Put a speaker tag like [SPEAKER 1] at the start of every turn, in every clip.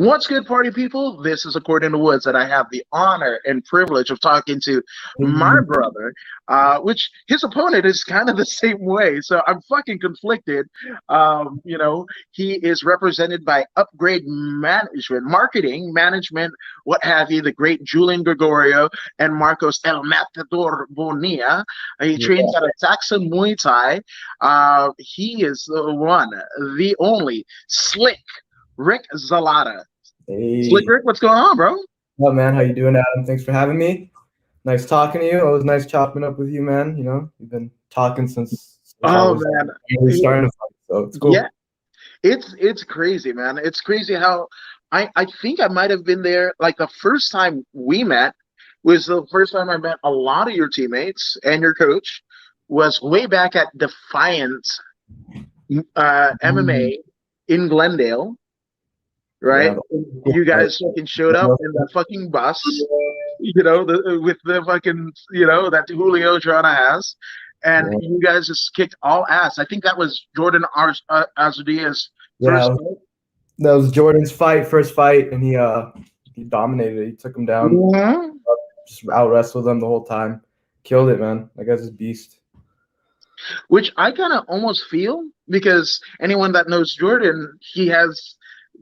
[SPEAKER 1] What's good, party people? This is According to Woods, and I have the honor and privilege of talking to my brother, which his opponent is kind of the same way. So I'm fucking conflicted. He is represented by Upgrade Management, Marketing Management, what have you, the great Julian Gregorio and Marcos El Matador Bonilla. He trains at Saekeon Muay Thai. He is the one, the only, Slick Rick Zelada. Slick
[SPEAKER 2] Hey,
[SPEAKER 1] Rick, what's going on, bro?
[SPEAKER 2] what man? How you doing, Adam? Thanks for having me. Nice talking to you. Always nice chopping up with you, man. You know, we've been talking since I
[SPEAKER 1] Oh
[SPEAKER 2] was
[SPEAKER 1] man,
[SPEAKER 2] really starting to fight, so it's
[SPEAKER 1] yeah,
[SPEAKER 2] cool.
[SPEAKER 1] it's crazy, man. It's crazy how I think I might have been there. Like the first time we met was the first time I met a lot of your teammates and your coach was way back at Defiant
[SPEAKER 2] Mm,
[SPEAKER 1] MMA in Glendale, right?
[SPEAKER 2] yeah,
[SPEAKER 1] You
[SPEAKER 2] right.
[SPEAKER 1] guys fucking showed up in the fucking bus, with the fucking, that Julio Joanna has, and
[SPEAKER 2] Yeah,
[SPEAKER 1] you guys just kicked all ass. I think that was Jordan Azudia's
[SPEAKER 2] yeah.
[SPEAKER 1] first fight.
[SPEAKER 2] That was Jordan's first fight, and he dominated. He took him down,
[SPEAKER 1] Mhm.
[SPEAKER 2] just out wrestled him the whole time. Killed it, man. That guy's a beast.
[SPEAKER 1] Which I kind of almost feel because anyone that knows Jordan, he has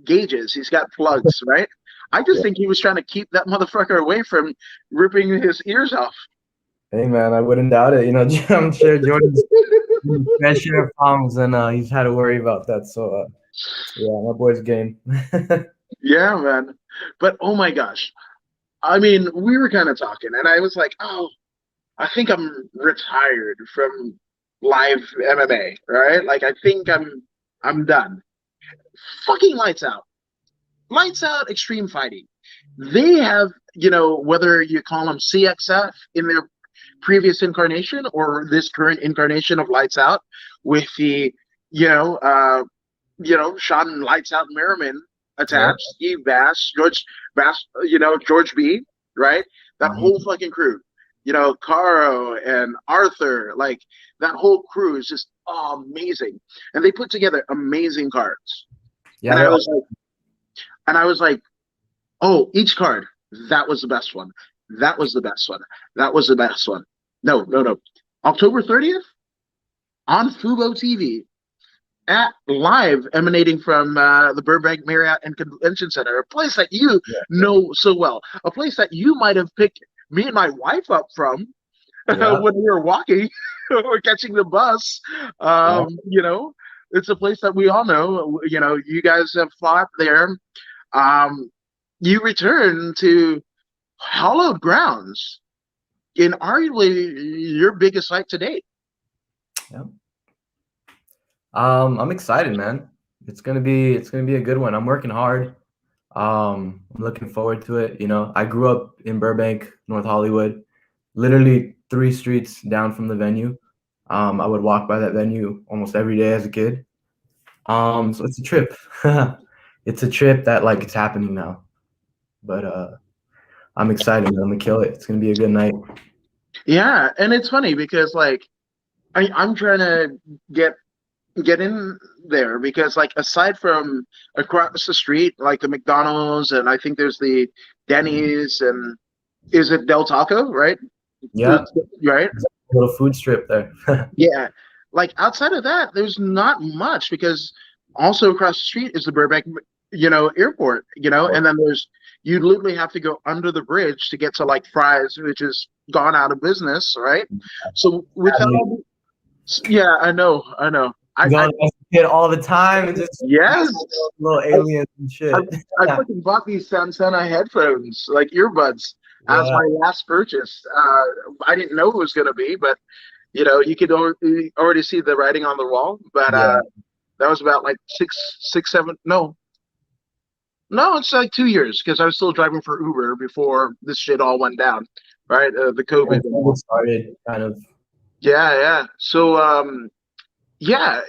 [SPEAKER 1] gauges, he's got plugs, right? I just
[SPEAKER 2] Yeah.
[SPEAKER 1] think he was trying to keep that motherfucker away from ripping his ears off.
[SPEAKER 2] Hey, man, I wouldn't doubt it. You know, I'm sure Jordan's fair share of problems, and he's had to worry about that. So, yeah, my boy's game.
[SPEAKER 1] Yeah, man. But oh my gosh. I mean, we were kind of talking, and I was like, oh, I think I'm retired from live MMA, right? Like I think I'm done. Fucking lights out. Lights out extreme fighting. They have, whether you call them CXF in their previous incarnation or this current incarnation of Lights Out with the, you know, uh, Sean Lights Out Merriman
[SPEAKER 2] Yeah.
[SPEAKER 1] attached, Steve Bass, George B, right? That
[SPEAKER 2] Mhm.
[SPEAKER 1] whole fucking crew, Caro and Arthur, like that whole crew is just amazing. And they put together amazing cards.
[SPEAKER 2] Yeah,
[SPEAKER 1] And
[SPEAKER 2] they're
[SPEAKER 1] I
[SPEAKER 2] all,
[SPEAKER 1] was like, and I was like, oh, each card, that was the best one. That was the best one. That was the best one. No, no, no. October 30th on Fubo TV at live emanating from the Burbank Marriott and Convention Center, a place that you
[SPEAKER 2] yeah,
[SPEAKER 1] know so well, a place that you might have picked me and my wife up from
[SPEAKER 2] yeah,
[SPEAKER 1] when we were walking or catching the bus.
[SPEAKER 2] yeah.
[SPEAKER 1] It's a place that we all know. You guys have fought there. Um, you return to hallowed grounds in arguably your biggest fight to date.
[SPEAKER 2] Yeah. I'm excited, man. It's gonna be a good one. I'm working hard. I'm looking forward to it. You know, I grew up in Burbank, North Hollywood, literally 3 streets down from the venue. I would walk by that venue almost every day as a kid. So it's a trip. It's a trip that like it's happening now. But I'm excited, man. I'm gonna kill it. It's gonna be a good night.
[SPEAKER 1] Yeah, and it's funny because like I'm trying to get get in there because like aside from across the street, like the McDonald's and I think there's the Denny's and is it Del Taco, right?
[SPEAKER 2] Yeah,
[SPEAKER 1] Right?
[SPEAKER 2] a little food strip there.
[SPEAKER 1] Yeah. Like outside of that, there's not much because also across the street is the Burbank, airport, and then you literally have to go under the bridge to get to like Fry's, which is gone out of business, right? So without
[SPEAKER 2] Sadly,
[SPEAKER 1] all yeah, I know. I
[SPEAKER 2] going as a kid all the time and just
[SPEAKER 1] yes,
[SPEAKER 2] little
[SPEAKER 1] I,
[SPEAKER 2] aliens and
[SPEAKER 1] I,
[SPEAKER 2] shit.
[SPEAKER 1] I fucking bought these Santana headphones, like earbuds, as
[SPEAKER 2] Yeah,
[SPEAKER 1] my last purchase. I didn't know it was gonna be, but you could already see the writing on the wall. But
[SPEAKER 2] yeah.
[SPEAKER 1] that was about like six, seven. No, no, it's like 2 years because I was still driving for Uber before this shit all went down, right? The COVID
[SPEAKER 2] When
[SPEAKER 1] and
[SPEAKER 2] COVID
[SPEAKER 1] all.
[SPEAKER 2] started, kind of.
[SPEAKER 1] Yeah, yeah. So, yeah,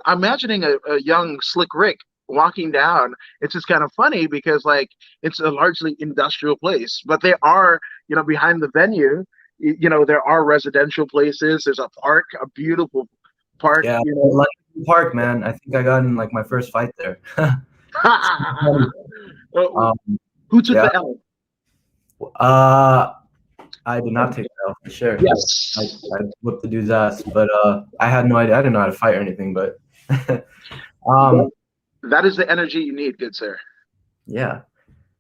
[SPEAKER 1] imagining a young slick Rick walking down, it's just kind of funny because like it's a largely industrial place, but there are, behind the venue, there are residential places. There's a park, a beautiful park,
[SPEAKER 2] Yeah, like Park, man. I think I got in like my first fight there.
[SPEAKER 1] Well,
[SPEAKER 2] Um,
[SPEAKER 1] who took
[SPEAKER 2] yeah.
[SPEAKER 1] the L?
[SPEAKER 2] I did not take the L for sure. I
[SPEAKER 1] Yes.
[SPEAKER 2] whooped the dude's ass, but I had no idea. I didn't know how to fight or anything, but
[SPEAKER 1] That,
[SPEAKER 2] um,
[SPEAKER 1] that is the energy you need, good sir.
[SPEAKER 2] yeah.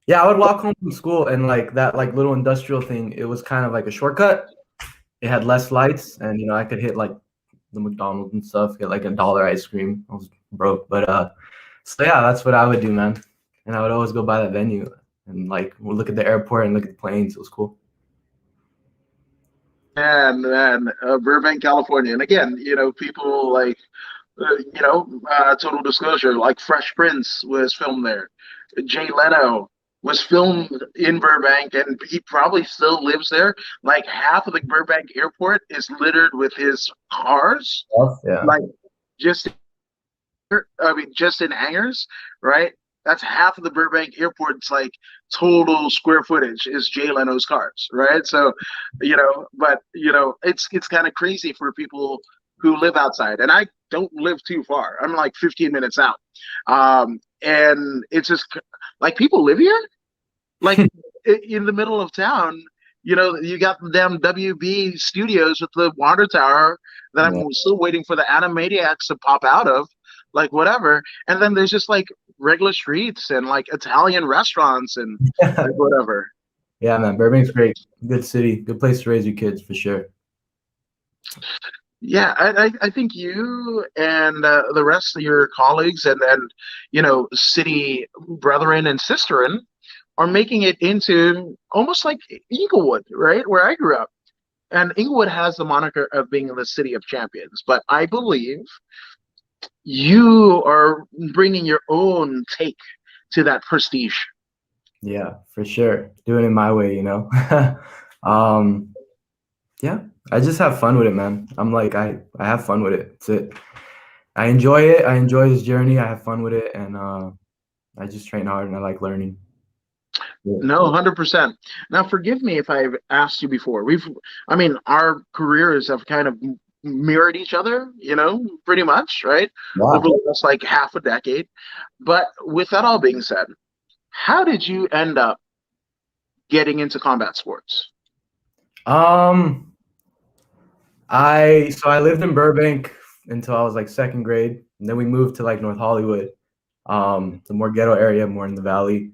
[SPEAKER 2] Yeah, I would walk home from school and like that like little industrial thing, it was kind of like a shortcut. It had less lights and I could hit like the McDonald's and stuff, get like $1 ice cream. I was broke. But so yeah, that's what I would do, man. And I would always go by that venue and like we'll look at the airport and look at the planes. It was cool.
[SPEAKER 1] And Burbank, California. And again, people like, total disclosure, like Fresh Prince was filmed there. Jay Leno was filmed in Burbank, and he probably still lives there. Like half of the Burbank airport is littered with his cars,
[SPEAKER 2] Yeah.
[SPEAKER 1] like just, I mean, just in hangars, right? That's half of the Burbank airport's like total square footage is Jay Leno's cars, right? So, but it's kind of crazy for people who live outside, and I don't live too far. I'm like 15 minutes out, and it's just like people live here, like in the middle of town. You got the damn WB studios with the water tower that
[SPEAKER 2] Yeah.
[SPEAKER 1] I'm still waiting for the Animaniacs to pop out of, like whatever. And then there's just like regular streets and like Italian restaurants and like whatever.
[SPEAKER 2] Yeah, man. Burbank's great. Good city. Good place to raise your kids for sure.
[SPEAKER 1] Yeah, I think you and the rest of your colleagues and city brethren and sisterin are making it into almost like Inglewood, right? Where I grew up. And Inglewood has the moniker of being the city of champions, but I believe you are bringing your own take to that prestige.
[SPEAKER 2] Yeah, for sure. Doing it my way, Yeah, I just have fun with it, man. I'm like, I have fun with it. That's it. I enjoy it. I enjoy this journey. I have fun with it. And I just train hard and I like learning. Yeah.
[SPEAKER 1] No, 100%. Now, forgive me if I've asked you before. I mean, our careers have kind of mirrored each other, pretty much, right?
[SPEAKER 2] Wow.
[SPEAKER 1] Over the last like half a decade. But with that all being said, how did you end up getting into combat sports?
[SPEAKER 2] I lived in Burbank until I was like second grade, and then we moved to like North Hollywood, the more ghetto area, more in the valley.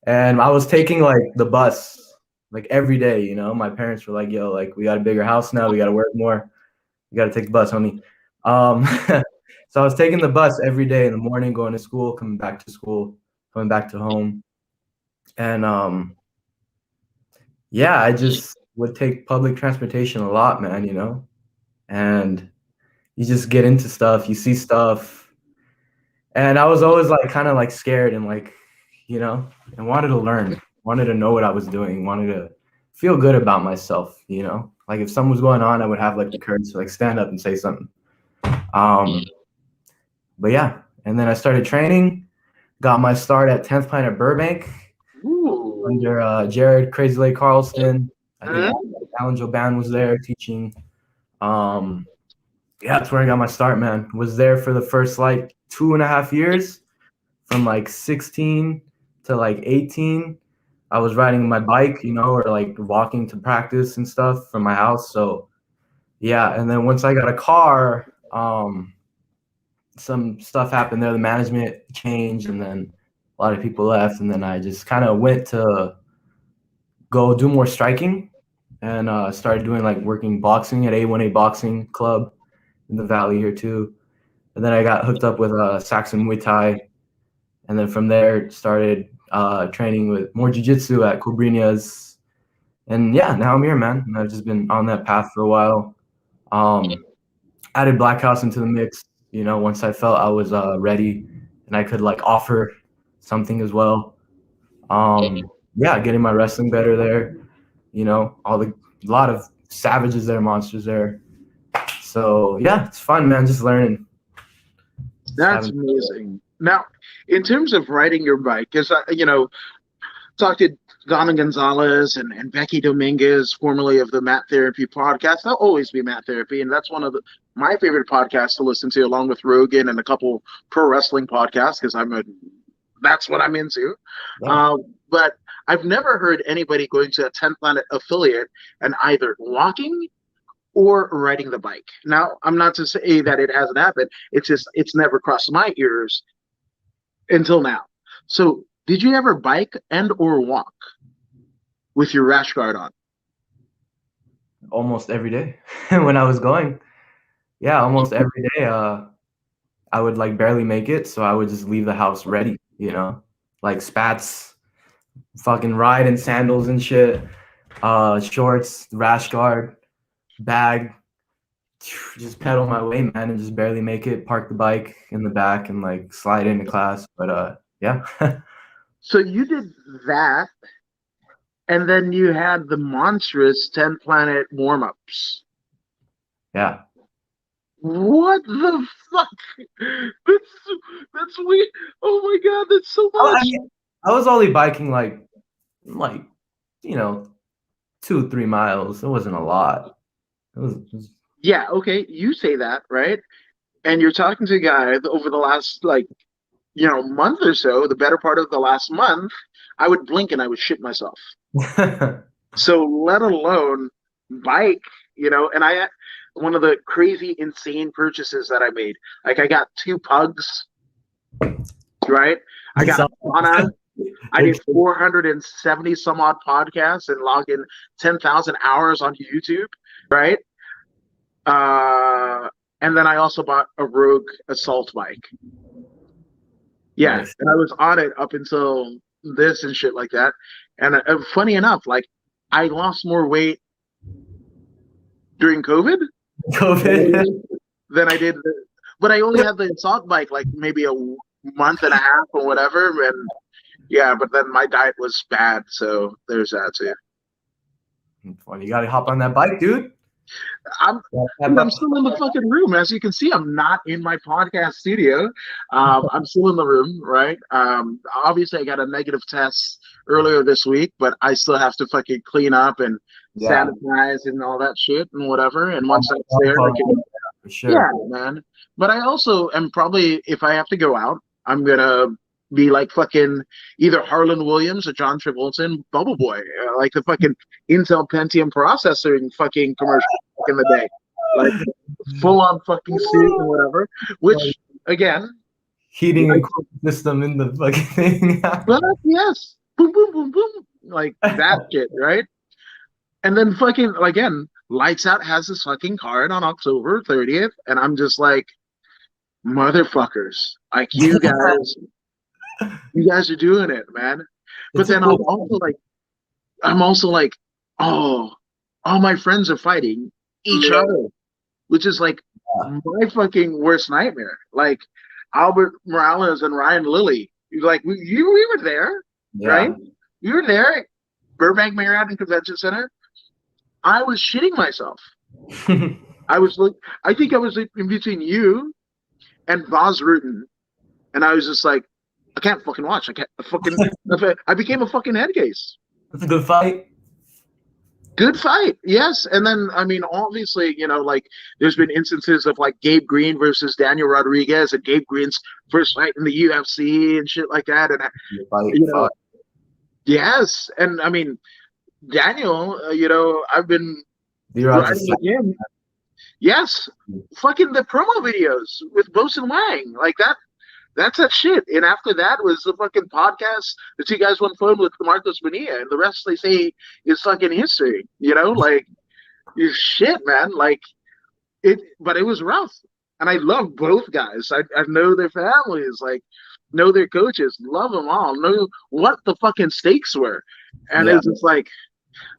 [SPEAKER 2] And I was taking like the bus like every day, My parents were like, "Yo, like we got a bigger house now, we got to work more. You got to take the bus, homie." So I was taking the bus every day in the morning, going to school, coming back to school, coming back to home, and yeah, I just would take public transportation a lot, man, and you just get into stuff, you see stuff. And I was always like kind of like scared and like, and wanted to learn, wanted to know what I was doing, wanted to feel good about myself, Like if something was going on, I would have like the courage to like stand up and say something. But yeah, and then I started training, got my start at 10th Planet Burbank.
[SPEAKER 1] Ooh.
[SPEAKER 2] Under Jared Crazy Lake Carlston. I think Alan Joban was there teaching. Yeah, that's where I got my start, man. Was there for the first like 2.5 years, from like 16 to like 18. I was riding my bike, or like walking to practice and stuff from my house. So yeah, and then once I got a car, some stuff happened there. The management changed, and then a lot of people left, and then I just kind of went to go do more striking, and started doing like working boxing at A1A Boxing Club in the Valley here too. And then I got hooked up with Saekeon Muay Thai, and then from there started training with more jiu-jitsu at Cobrinia's. And yeah, now I'm here, man. And I've just been on that path for a while. Added Black House into the mix, once I felt I was ready and I could like offer something as well. Yeah, getting my wrestling better there. A lot of savages there, monsters there. So yeah, it's fun, man. Just learning.
[SPEAKER 1] That's amazing. Now, in terms of riding your bike, because talked to Donna Gonzalez and Becky Dominguez, formerly of the Mat Therapy podcast. That'll always be Mat Therapy, and that's one of my favorite podcasts to listen to, along with Rogan and a couple pro wrestling podcasts, because I'm a that's what I'm into.
[SPEAKER 2] Yeah.
[SPEAKER 1] But I've never heard anybody going to a 10 Planet affiliate and either walking or riding the bike. Now, I'm not to say that it hasn't happened. It's just it's never crossed my ears until now. So, did you ever bike and or walk with your rash guard on?
[SPEAKER 2] Almost every day when I was going. Yeah, almost every day. I would like barely make it, so I would just leave the house ready, like spats, fucking ride in sandals and shit, shorts, rash guard, bag, just pedal my way, man, and just barely make it. Park the bike in the back and like slide into class. But yeah,
[SPEAKER 1] So you did that, and then you had the monstrous 10 Planet warm-ups.
[SPEAKER 2] yeah.
[SPEAKER 1] What the fuck? That's weird. Oh my god, that's so much.
[SPEAKER 2] I was only biking like 2-3 miles. It wasn't a lot. It was
[SPEAKER 1] Yeah, okay, you say that, right? And you're talking to a guy over the last month or so, the better part of the last month, I would blink and I would shit myself. So let alone bike, and one of the crazy, insane purchases that I made. Like I got 2 pugs, right? I got sauna. I did 470 some odd podcasts and logged in 10,000 hours on YouTube, right? And then I also bought a Rogue assault bike. Yeah,
[SPEAKER 2] Nice.
[SPEAKER 1] and I was on it up until this and shit like that. And funny enough, like I lost more weight during COVID than I did, but I only had the assault bike like maybe a month and a half or whatever, and yeah, but then my diet was bad, so there's that too.
[SPEAKER 2] Well, you gotta hop on that bike, dude.
[SPEAKER 1] I'm still in the fucking room. As you can see, I'm not in my podcast studio. I'm still in the room, right? Obviously, I got a negative test earlier this week, but I still have to fucking clean up and sanitize and all that shit and whatever. And once that's there, I can,
[SPEAKER 2] for sure.
[SPEAKER 1] yeah, man. But I also am probably, if I have to go out, I'm gonna be like fucking either Harlan Williams or John Travolta in Bubble Boy, like the fucking Intel Pentium processor fucking commercial back in the day, like full on fucking suit and whatever. Which again,
[SPEAKER 2] heating and cooling system in the fucking thing.
[SPEAKER 1] But yes, boom, boom, boom, boom, like that shit, right? And then fucking again, Lights Out has this fucking card on October 30th, and I'm just like, motherfuckers, like you guys. You guys are doing it, man. But then I'm also like, oh, all my friends are fighting each other, which is like my fucking worst nightmare. Like Albert Morales and Ryan Lilly. Like we were there, right? We were there at Burbank Marriott and Convention Center. I was shitting myself. I think I was in between you and Voz Rutten, and I was just like, I can't fucking watch. I became a fucking head case.
[SPEAKER 2] That's a good fight.
[SPEAKER 1] Good fight, yes. And then, I mean, obviously, like there's been instances of like Gabe Green versus Daniel Rodriguez and Gabe Green's first fight in the UFC and shit like that. And, yes. And I mean, Daniel, I've been riding again. Yes. Fucking the promo videos with Bosun Wang. Like that. That's that shit. And after that was the fucking podcast, the 2 guys went phone with Marcos Bonilla, and the rest they say is fucking history. Like you shit, man. Like it, but it was rough. And I love both guys. I know their families, like know their coaches, love them all, know what the fucking stakes were. And it's just like,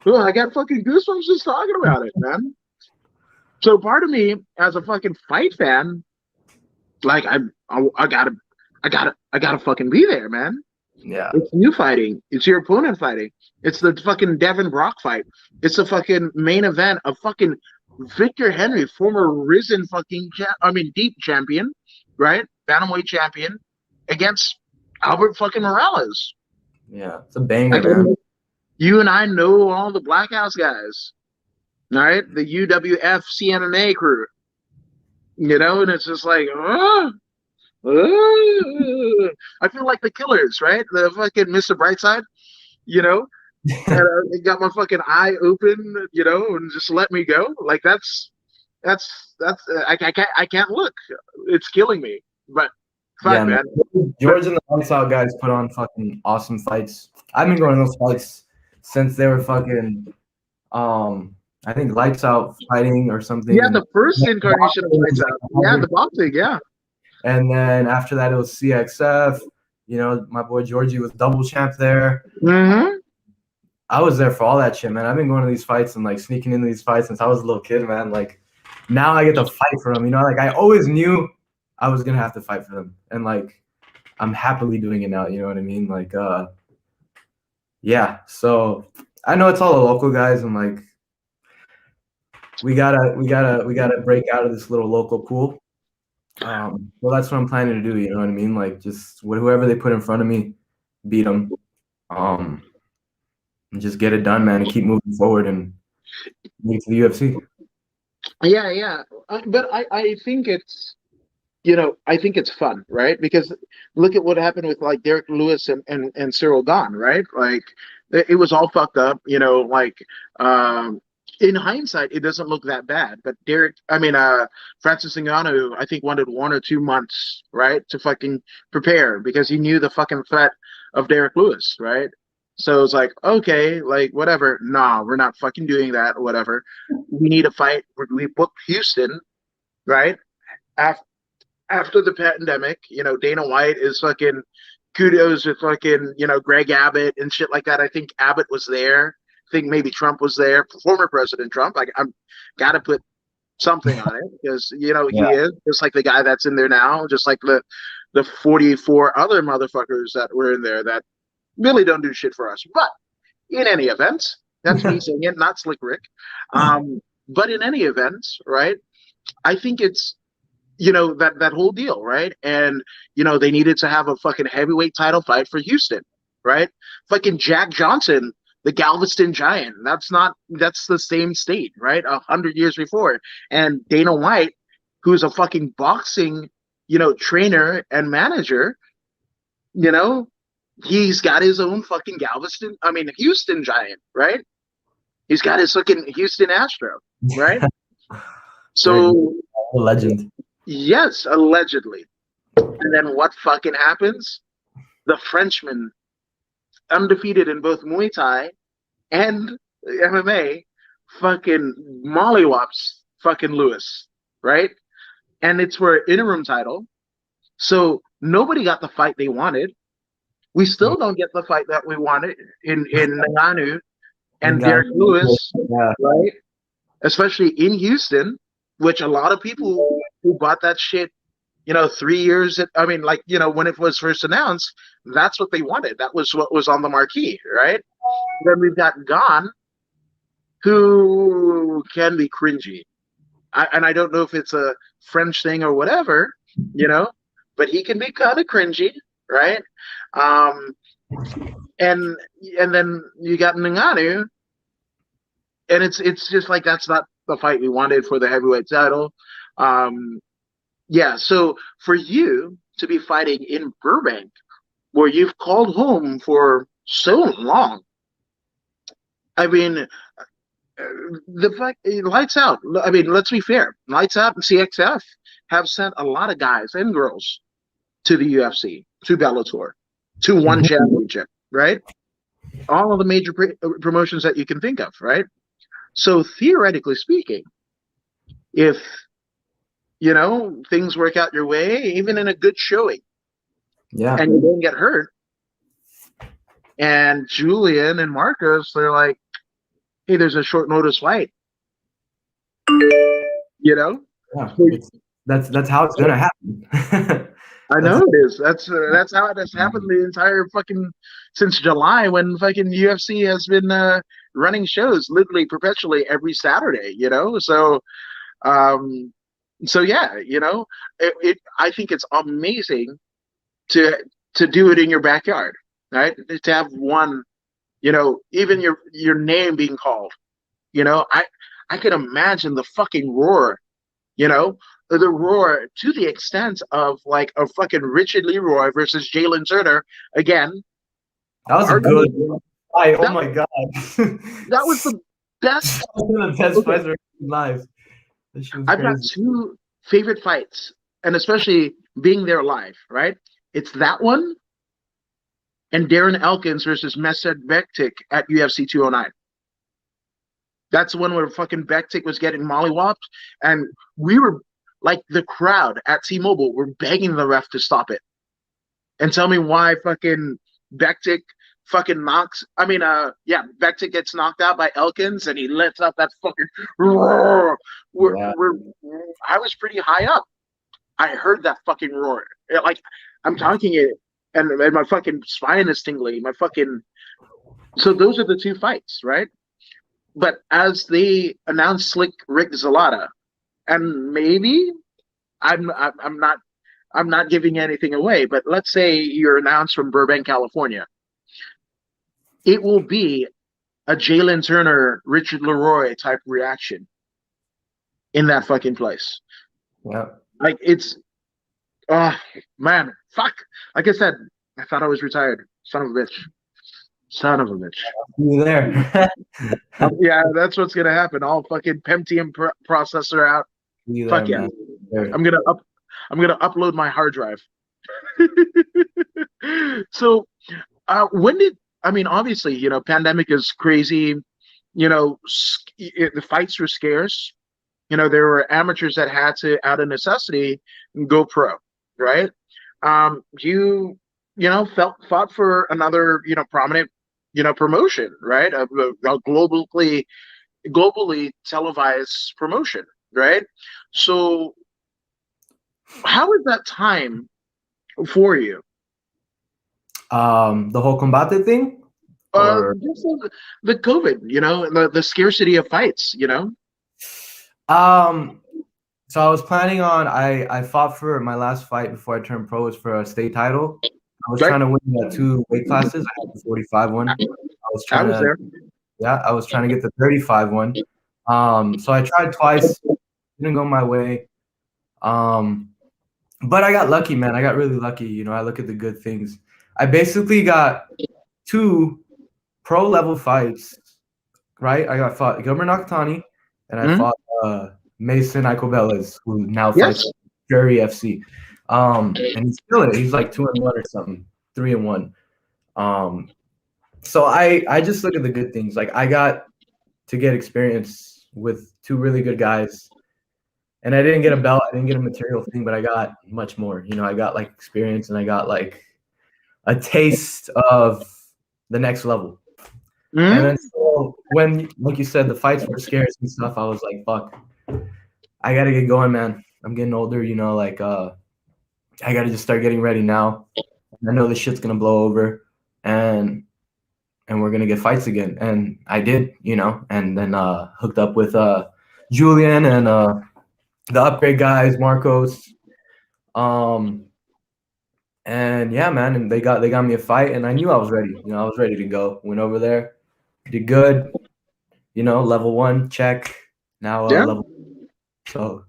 [SPEAKER 1] oh, I got fucking goosebumps just talking about it, man. So part of me as a fucking fight fan, like I gotta fucking be there, man.
[SPEAKER 2] Yeah.
[SPEAKER 1] It's you fighting. It's your opponent fighting. It's the fucking Devin Brock fight. It's the fucking main event of fucking Victor Henry, former risen fucking deep champion, right? Bantamweight champion against Albert fucking Morales.
[SPEAKER 2] Yeah, it's a banger, man.
[SPEAKER 1] You and I know all the Black House guys, all right? The UWF CMMA crew, and it's just like, I feel like the Killers, right? The fucking Mr. Brightside, you know. And it got my fucking eye open, you know, and just let me go. Like I can't look. It's killing me. But
[SPEAKER 2] Yeah,
[SPEAKER 1] fuck,
[SPEAKER 2] man.
[SPEAKER 1] man.
[SPEAKER 2] George and the Lights Out guys put on fucking awesome fights. I've been going to those fights since they were fucking I think Lights Out Fighting or something.
[SPEAKER 1] Yeah,
[SPEAKER 2] And
[SPEAKER 1] the first incarnation of Lights Out. Yeah, the boxing. Yeah.
[SPEAKER 2] And then after that, it was CXF. You know, my boy Georgie was double champ there.
[SPEAKER 1] Mm-hmm.
[SPEAKER 2] I was there for all that shit, man. I've been going to these fights and like sneaking into these fights since I was a little kid, man. Like now I get to fight for them. You know, like I always knew I was gonna have to fight for them, and like I'm happily doing it now. You know what I mean? Like, yeah. So I know it's all the local guys, and like we gotta break out of this little local pool. Well, that's what I'm planning to do. You know what I mean? Like just whoever they put in front of me, beat them. And just get it done, man, and keep moving forward and move to the UFC.
[SPEAKER 1] Yeah. But I think it's, you know, I think it's fun, right? Because look at what happened with like Derek Lewis and Cyril Gahn, right? Like it was all fucked up, you know, like in hindsight, it doesn't look that bad. But Francis Ngannou, I think wanted 1 or 2 months, right, to fucking prepare because he knew the fucking threat of Derek Lewis, right? So it's like, okay, like whatever. Nah, we're not fucking doing that or whatever. We need a fight. We booked Houston, right? After the pandemic, you know, Dana White is fucking kudos with fucking, you know, Greg Abbott and shit like that. I think Abbott was there. I think maybe Trump was there, former President Trump. I'm got to put something on it because, you know, he is just like the guy that's in there now, just like the 44 other motherfuckers that were in there that really don't do shit for us. But in any event, that's me saying it, not Slick Rick. But in any event, right, I think it's, you know, that whole deal, right? And, you know, they needed to have a fucking heavyweight title fight for Houston, right? Fucking Jack Johnson, the Galveston Giant. That's the same state, right? 100 years before. And Dana White, who's a fucking boxing, you know, trainer and manager, you know, he's got his own fucking Houston Giant, right? He's got his fucking Houston Astro, right? So
[SPEAKER 2] a legend.
[SPEAKER 1] Yes, allegedly. And then what fucking happens? The Frenchman, undefeated in both Muay Thai and MMA, fucking mollywops fucking Lewis, right? And it's for an interim title. So nobody got the fight they wanted. We still don't get the fight that we wanted in Ngannou and Derek Lewis, right? Especially in Houston, which a lot of people who bought that shit, you know, 3 years, you know, when it was first announced, that's what they wanted. That was what was on the marquee, right? Then we've got Gahn, who can be cringy. I don't know if it's a French thing or whatever, you know, but he can be kind of cringy, right? And then you got Ngannou, and it's just like that's not the fight we wanted for the heavyweight title. Yeah, so for you to be fighting in Burbank, where you've called home for so long, I mean, the fact Lights Out. I mean, let's be fair. Lights Out and CXF have sent a lot of guys and girls to the UFC, to Bellator, to one championship, right? All of the major promotions that you can think of, right? So theoretically speaking, if you know things work out your way, even in a good showing, and you don't get hurt, and Julian and Marcos, they're like, hey, there's a short notice fight. You know?
[SPEAKER 2] Yeah, that's how it's gonna happen.
[SPEAKER 1] I know it is. That's how it has happened the entire fucking since July when fucking UFC has been running shows literally perpetually every Saturday, you know? So yeah, you know, I think it's amazing to do it in your backyard, right? To have one, you know, even your name being called, you know, I can imagine the fucking roar You know, the roar to the extent of like a fucking Richard Leroy versus Jalen Turner again.
[SPEAKER 2] That was a good fight. Oh
[SPEAKER 1] That
[SPEAKER 2] my god.
[SPEAKER 1] that was the best.
[SPEAKER 2] One of the best
[SPEAKER 1] Okay,
[SPEAKER 2] fights I've ever seen live. That shit was
[SPEAKER 1] I've got
[SPEAKER 2] crazy.
[SPEAKER 1] two favorite fights, and especially being there live, right? It's that one and Darren Elkins versus Mesut Bektik at UFC 209. That's the one where fucking Bektik was getting mollywopped, and we were like the crowd at T-Mobile were begging the ref to stop it and tell me why fucking Bektik fucking knocks. I mean, yeah, Bektik gets knocked out by Elkins, and he lets out that fucking roar.
[SPEAKER 2] Yeah.
[SPEAKER 1] I was pretty high up. I heard that fucking roar. Like I'm talking it, and my fucking spine is tingling. My fucking. So those are the two fights, right? But as they announced Slick Rick Zelada, and maybe I'm not giving anything away, but let's say you're announced from Burbank, California. It will be a Jalen Turner, Richard Leroy type reaction in that fucking place.
[SPEAKER 2] Yeah.
[SPEAKER 1] Like it's man, fuck. Like I said, I thought I was retired. Son of a bitch. Son of a bitch.
[SPEAKER 2] You there?
[SPEAKER 1] Yeah, that's what's gonna happen. All fucking Pentium processor out.
[SPEAKER 2] You
[SPEAKER 1] Fuck
[SPEAKER 2] there,
[SPEAKER 1] yeah.
[SPEAKER 2] man.
[SPEAKER 1] I'm gonna upload my hard drive. So when did I mean obviously, you know, pandemic is crazy, you know, the fights were scarce. You know, there were amateurs that had to out of necessity go pro, right? You know, fought for another, you know, prominent, you know, promotion, right? A globally televised promotion, right? So how was that time for you?
[SPEAKER 2] The whole Combate thing? Or
[SPEAKER 1] Just the COVID, you know, and the scarcity of fights, you know.
[SPEAKER 2] so I was planning on I fought for my last fight before I turned pro was for a state title. I was
[SPEAKER 1] Right.
[SPEAKER 2] trying to win 2 weight classes. I had the 45 one. I was
[SPEAKER 1] there.
[SPEAKER 2] Yeah, I was trying to get the 35 one. So I tried twice, didn't go my way. But I got lucky, man. I got really lucky. You know, I look at the good things. I basically got 2 pro level fights, right? I got fought Gilbert Nakatani and I fought Mason Icobellas, who now fights Fury FC. And he's killing it. He's like 2-1 or something, 3-1. So I just look at the good things. Like I got to get experience with 2 really good guys. And I didn't get a belt, I didn't get a material thing, but I got much more. You know, I got like experience and I got like a taste of the next level. And then so when, like you said, the fights were scarce and stuff, I was like, fuck, I gotta get going, man. I'm getting older, you know, like I gotta just start getting ready now. I know this shit's gonna blow over and we're gonna get fights again. And I did, you know, and then hooked up with Julian and the upgrade guys, Marcos. And yeah, man, and they got me a fight and I knew I was ready. You know, I was ready to go. Went over there, did good, you know, level 1, check. Now level so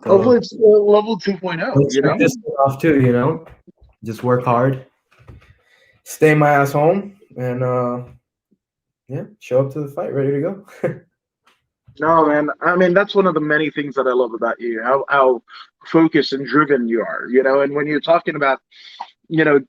[SPEAKER 1] hopefully it's level 2.0, you know.
[SPEAKER 2] This off too, you know. Just work hard, stay my ass home, and yeah, show up to the fight ready to go.
[SPEAKER 1] No, man. I mean, that's one of the many things that I love about you, how focused and driven you are, you know. And when you're talking about, you know,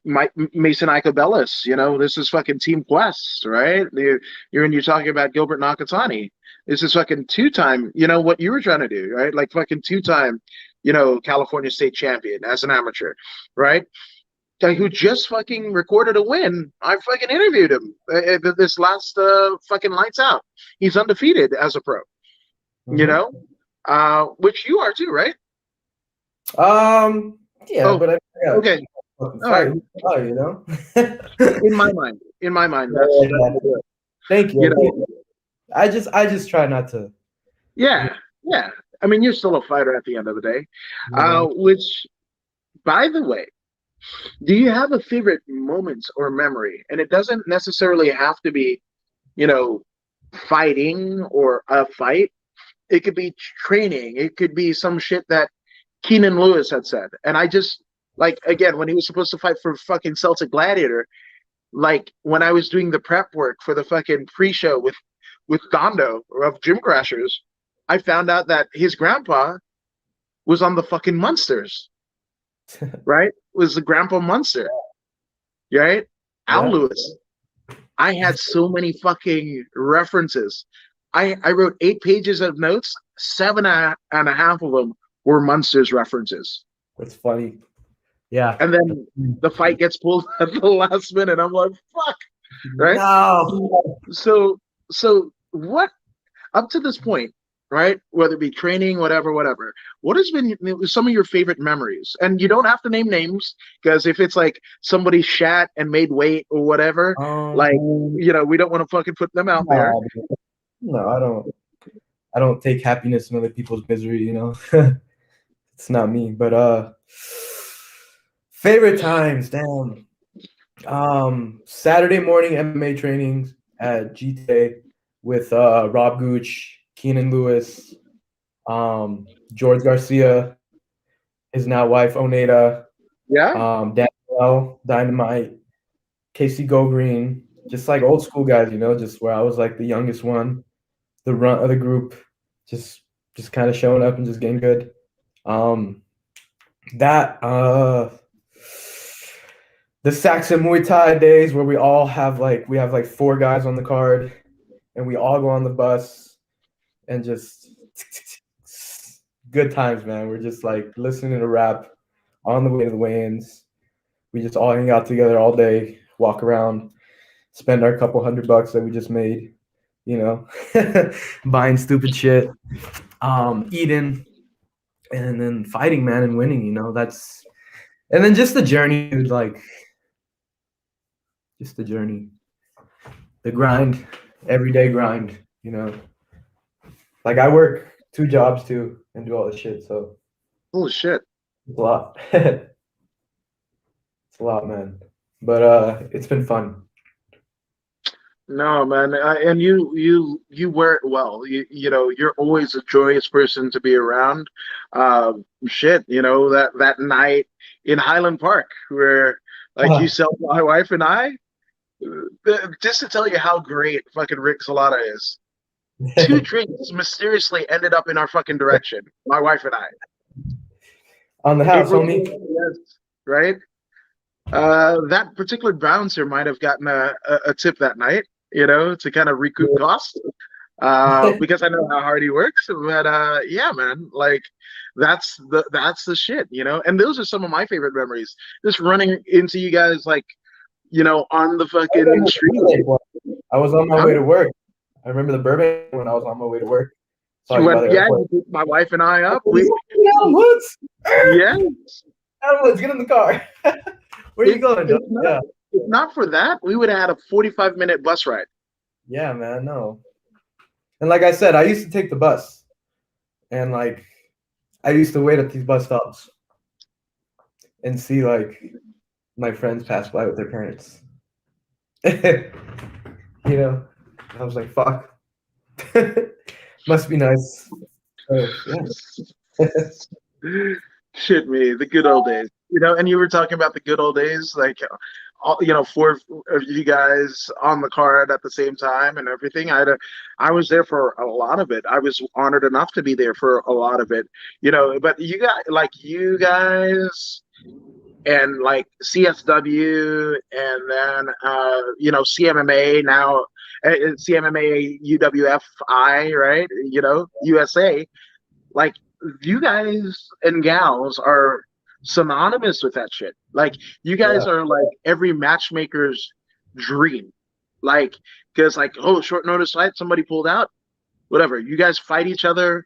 [SPEAKER 1] Mason Icobellas, you know, this is fucking Team Quest, right? When you're talking about Gilbert Nakatani, this is fucking 2-time, you know, what you were trying to do, right? Like fucking 2-time, you know, California state champion as an amateur, right? Guy who just fucking recorded a win. I fucking interviewed him this last fucking Lights Out. He's undefeated as a pro. You know, which you are too, right?
[SPEAKER 2] Yeah, but
[SPEAKER 1] okay.
[SPEAKER 2] All right, you know.
[SPEAKER 1] in my mind, that's
[SPEAKER 2] thank you. You know, I just try not to.
[SPEAKER 1] Yeah. I mean, you're still a fighter at the end of the day. Which, by the way, do you have a favorite moment or memory? And it doesn't necessarily have to be, you know, fighting or a fight. It could be training. It could be some shit that Keenan Lewis had said. And I just, like, again, when he was supposed to fight for fucking Celtic Gladiator, like when I was doing the prep work for the fucking pre-show with Dondo of Gym Crashers, I found out that his grandpa was on the fucking Munsters, right? Was the Grandpa Munster, right? Al
[SPEAKER 2] Yeah.
[SPEAKER 1] Lewis. I had so many fucking references. I wrote 8 pages of notes, 7.5 of them were Munsters references.
[SPEAKER 2] That's funny. Yeah.
[SPEAKER 1] And then the fight gets pulled at the last minute. I'm like, fuck, right?
[SPEAKER 2] No.
[SPEAKER 1] So what up to this point, right? Whether it be training, whatever, what has been some of your favorite memories? And you don't have to name names, because if it's like somebody shat and made weight or whatever, like, you know, we don't want to fucking put them out there.
[SPEAKER 2] No, I don't take happiness in other people's misery, you know. It's not me. But favorite times, damn. Saturday morning MMA trainings at GTA with Rob Gooch, Keenan Lewis, George Garcia, his now wife Oneda, Daniel Dynamite, Casey Go Green, just like old school guys, you know, just where I was like the youngest one, the runt of the group, just kind of showing up and just getting good. The Saekeon Muay Thai days where we have like 4 guys on the card and we all go on the bus and just good times, man. We're just like listening to rap on the way to the weigh-ins. We just all hang out together all day, walk around, spend our couple $100 that we just made, you know, buying stupid shit, eating, and then fighting, man, and winning, you know. And then just the journey, dude, like just the journey, the grind, everyday grind, you know. Like I work 2 jobs too and do all this shit, so
[SPEAKER 1] holy shit,
[SPEAKER 2] it's a lot. It's a lot, man. But it's been fun.
[SPEAKER 1] No, man, and you wear it well. You know, you're always a joyous person to be around. Shit, you know, that night in Highland Park where like you sell my wife and I, just to tell you how great fucking Rick Zelada is. 2 drinks mysteriously ended up in our fucking direction, my wife and I.
[SPEAKER 2] On the house, homie.
[SPEAKER 1] Yes, right? That particular bouncer might have gotten a tip that night, you know, to kind of recoup costs, because I know how hard he works. But yeah, man, like that's the shit, you know. And those are some of my favorite memories. Just running into you guys, like, you know, on the fucking street.
[SPEAKER 2] I was on my way to work. I remember the Burbank when I was on my way to work.
[SPEAKER 1] You picked my wife and I up.
[SPEAKER 2] Adam Woods.
[SPEAKER 1] Yeah.
[SPEAKER 2] Adam Woods, get in the car. Where are you going?
[SPEAKER 1] If not for that, we would have had a 45-minute bus ride.
[SPEAKER 2] Yeah, man, no. And like I said, I used to take the bus. And like I used to wait at these bus stops and see like my friends pass by with their parents. You know, I was like, fuck. Must be nice. Yeah.
[SPEAKER 1] Shit me, the good old days. You know, and you were talking about the good old days, like, you know, 4 of you guys on the card at the same time and everything. I was there for a lot of it. I was honored enough to be there for a lot of it, you know. But you guys and like CSW and then you know, CMMA now, CMMA UWFI, right? You know, USA. Like, you guys and gals are synonymous with that shit. Like, you guys are like every matchmaker's dream. Like, because like, oh, short notice fight, somebody pulled out, whatever. You guys fight each other.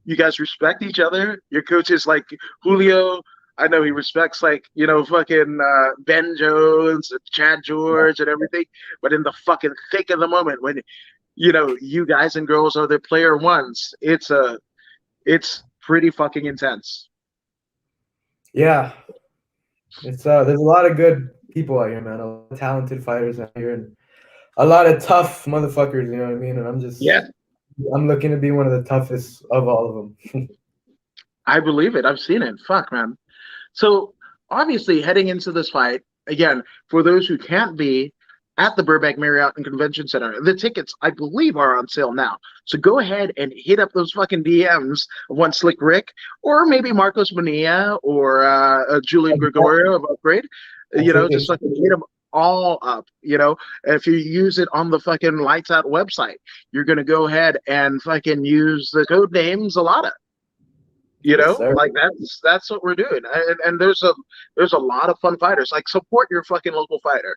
[SPEAKER 1] You guys respect each other. Your coach is like Julio. I know he respects, like, you know, fucking Ben Jones and Chad George and everything. But in the fucking thick of the moment, when, you know, you guys and girls are the player ones, it's pretty fucking intense.
[SPEAKER 2] Yeah. It's there's a lot of good people out here, man. A lot of talented fighters out here and a lot of tough motherfuckers, you know what I mean? And I'm just I'm looking to be one of the toughest of all of them.
[SPEAKER 1] I believe it. I've seen it. Fuck, man. So obviously, heading into this fight, again, for those who can't be at the Burbank Marriott and Convention Center, the tickets, I believe, are on sale now. So go ahead and hit up those fucking DMs of one Slick Rick, or maybe Marcos Bonilla, or Julian Gregorio of Upgrade. You know, just fucking hit them all up. You know, if you use it on the fucking Lights Out website, you're gonna go ahead and fucking use the code name Zelada. You
[SPEAKER 2] Yes,
[SPEAKER 1] know,
[SPEAKER 2] sir.
[SPEAKER 1] like that's what we're doing, and there's a lot of fun fighters. Like, support your fucking local fighter.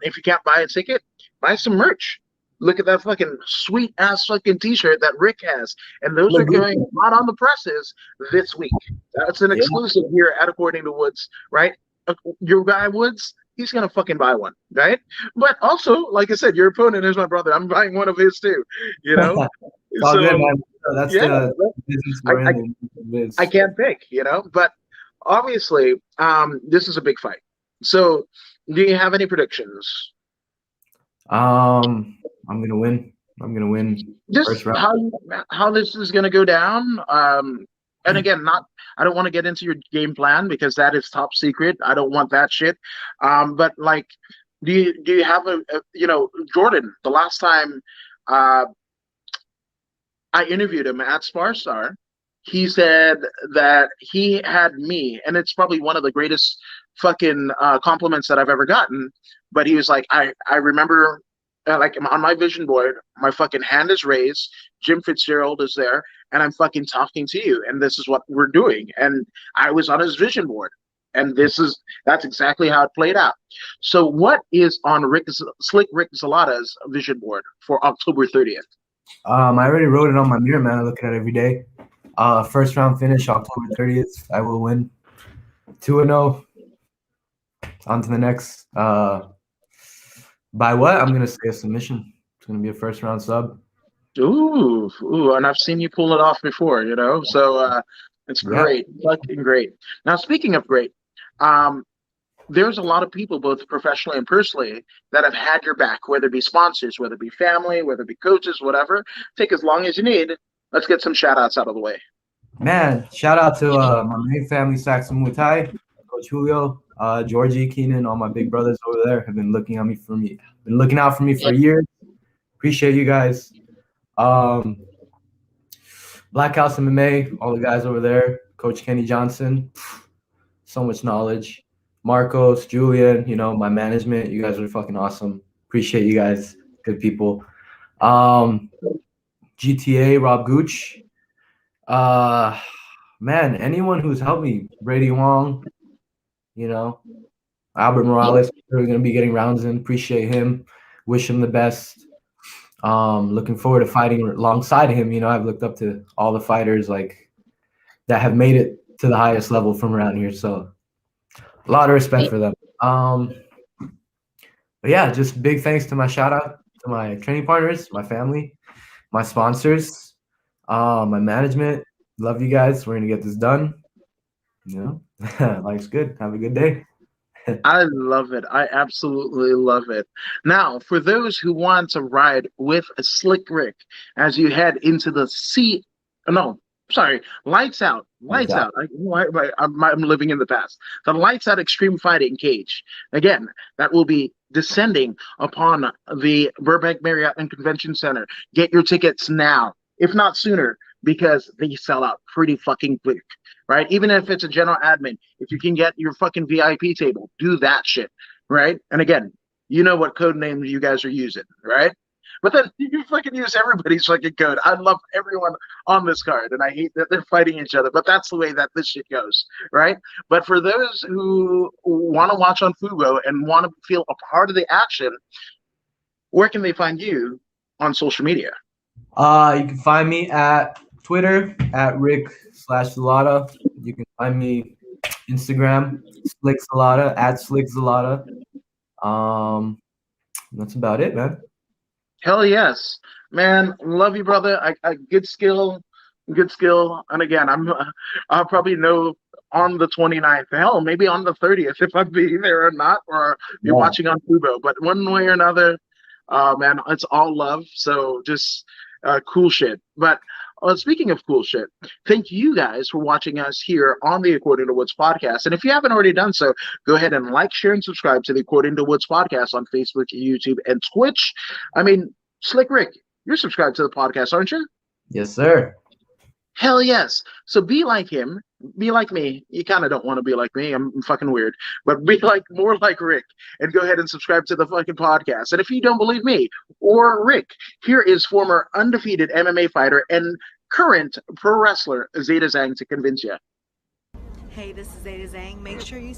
[SPEAKER 1] If you can't buy a ticket, buy some merch. Look at that fucking sweet ass fucking T-shirt that Rick has, and those are
[SPEAKER 2] Look good.
[SPEAKER 1] going hot on the presses this week. That's an
[SPEAKER 2] Yeah.
[SPEAKER 1] exclusive here at According to Woods, right? Your guy Woods, he's gonna fucking buy one, right? But also, like I said, your opponent is my brother. I'm buying one of his too. You know,
[SPEAKER 2] It's all good,
[SPEAKER 1] so
[SPEAKER 2] man. That's
[SPEAKER 1] yeah.
[SPEAKER 2] the business we're in.
[SPEAKER 1] I can't pick, you know, but obviously, this is a big fight. So, do you have any predictions?
[SPEAKER 2] I'm gonna win. I'm gonna win
[SPEAKER 1] Just
[SPEAKER 2] first round.
[SPEAKER 1] how this is going to go down. And again, not I don't want to get into your game plan because that is top secret. I don't want that shit. But like, do you have you know, Jordan? The last time uh, I interviewed him at Sparstar, he said that he had me, and it's probably one of the greatest fucking compliments that I've ever gotten. But he was like, I remember, like, on my vision board, my fucking hand is raised, Jim Fitzgerald is there, and I'm fucking talking to you, and this is what we're doing. And I was on his vision board, and that's exactly how it played out. So, what is on Slick Rick Zelada's vision board for October 30th?
[SPEAKER 2] I already wrote it on my mirror, man. I look at it every day. First round finish, October 30th. I will win 2-0. On to the next. By what? I'm gonna say a submission. It's gonna be a first round sub.
[SPEAKER 1] Ooh, and I've seen you pull it off before, you know. So it's great, fucking great. Now, speaking of great, um, there's a lot of people, both professionally and personally, that have had your back, whether it be sponsors, whether it be family, whether it be coaches, whatever. Take as long as you need. Let's get some shout outs out of the way.
[SPEAKER 2] Man, shout out to my main family, Saekeon Muay Thai, Coach Julio, Georgie, Keenan, all my big brothers over there have been looking out for me for years. Appreciate you guys. Black House MMA, all the guys over there, Coach Kenny Johnson, so much knowledge. Marcos, Julian, you know, my management, you guys are fucking awesome. Appreciate you guys, good people. GTA, Rob Gooch. Man, anyone who's helped me, Brady Wong, you know, Albert Morales, we're gonna be getting rounds in. Appreciate him. Wish him the best. Looking forward to fighting alongside him. You know, I've looked up to all the fighters like that have made it to the highest level from around here. So a lot of respect for them. But yeah, just big thanks to my shout out to my training partners, my family, my sponsors, my management. Love you guys. We're gonna get this done. You know, life's good. Have a good day.
[SPEAKER 1] I love it. I absolutely love it. Now, for those who want to ride with a Slick Rick as you head into the Lights Out. Lights Out. I'm living in the past. The Lights Out Extreme Fighting cage. Again, that will be descending upon the Burbank Marriott and Convention Center. Get your tickets now, if not sooner, because they sell out pretty fucking quick. Right? Even if it's a general admin, if you can get your fucking VIP table, do that shit, right? And again, you know what code name you guys are using, right? But then you can fucking use everybody's fucking code. I love everyone on this card, and I hate that they're fighting each other, but that's the way that this shit goes, right? But for those who want to watch on Fubo and want to feel a part of the action, where can they find you on social media?
[SPEAKER 2] You can find me at Twitter at Rick/Zelada. You can find me Instagram Slick Zelada at Slick Zelada. That's about it, man.
[SPEAKER 1] Hell yes, man. Love you, brother. I good skill. And again, I'll probably know on the 29th. Hell, maybe on the 30th if I'd be there or not, or you're watching on Fubo. But one way or another, man, it's all love. So just Cool shit. But speaking of cool shit, thank you guys for watching us here on the According to Woods podcast. And if you haven't already done so, go ahead and like, share, and subscribe to the According to Woods podcast on Facebook, YouTube, and Twitch. I mean, Slick Rick, you're subscribed to the podcast, aren't you?
[SPEAKER 2] Yes, sir.
[SPEAKER 1] Hell yes. So be like him. Be like me. You kind of don't want to be like me. I'm fucking weird. But be like more like Rick and go ahead and subscribe to the fucking podcast. And if you don't believe me or Rick, here is former undefeated MMA fighter and current pro wrestler Zeta Zhang to convince you.
[SPEAKER 3] Hey, this is Zeta Zhang. Make sure you